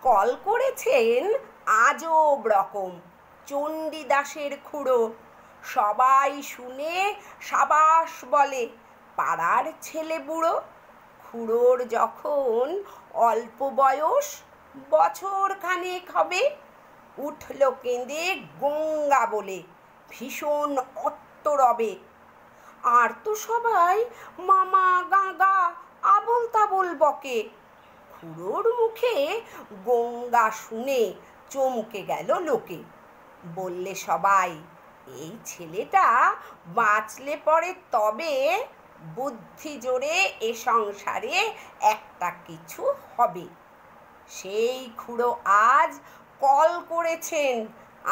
Call করেছেন আজব রকম চণ্ডীদাসের খুড়ো। সবাই শুনে সাবাস বলে, পাড়ার ছেলে বুড়ো। খুড়োর যখন অল্প বয়স, বছর খানেক হবে, উঠল কেঁদে গঙ্গা বলে, ভীষণ অট্টরবে। আর তো সবাই মামা গাঁগা আবোল তাবোল বকে। খুড়োর মুখে গঙ্গা শুনে চমকে গেল লোকে। বললে সবাই, এই ছেলেটা বাঁচলে পরে তবে বুদ্ধি জোরে এ সংসারে একটা কিছু হবে। সেই খুড়ো আজ কল করেছেন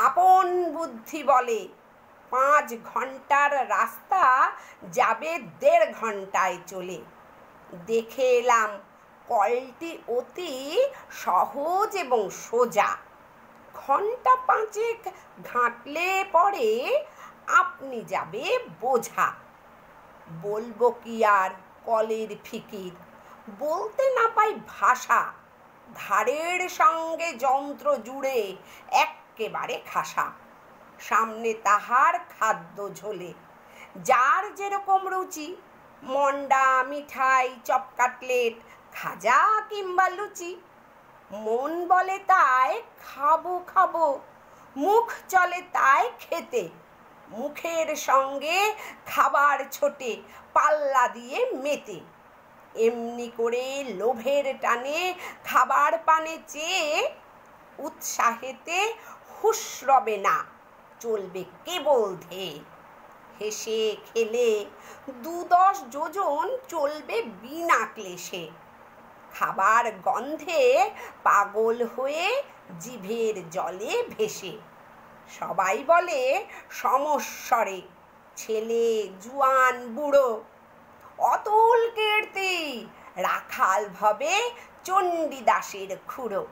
আপন বুদ্ধি বলে। 5 ঘন্টার রাস্তা যাবে 1.5 ঘন্টায় চলে। দেখে এলাম কলটি অতি সহজ এবং সোজা। ঘন্টা 5 ঘাঁটলে পরে আপনি যাবে বোঝা। বলবো কি আর কলের ফিকির, বলতে না পাই ভাষা। ধারের সঙ্গে যন্ত্র জুড়ে এক্কেবারে খাসা। সামনে তাহার খাদ্য ঝোলে, যার যেরকম রুচি, মন্ডা, মিঠাই, চপ, কাটলেট, খাজা কিংবা লুচি। মন বলে তাই খাবো খাবো, মুখ চলে তাই খেতে। মুখের সঙ্গে খাবার ছোটে পাল্লা দিয়ে মেতে। এমনি করে লোভের টানে খাবার পানে চেয়ে উৎসাহেতে হুঁশ রবে না, চলবে কেবল ধেয়ে। হেসে খেলে 2-10 যোজন চলবে বিনা ক্লেশে। খাবার গন্ধে পাগল হয়ে জিভের জলে ভেসে। সবাই বলে সমস্বরে, ছেলে জুয়ান বুড়ো, অতুল কীর্তি রাখাল ভবে চণ্ডীদাসের খুড়ো।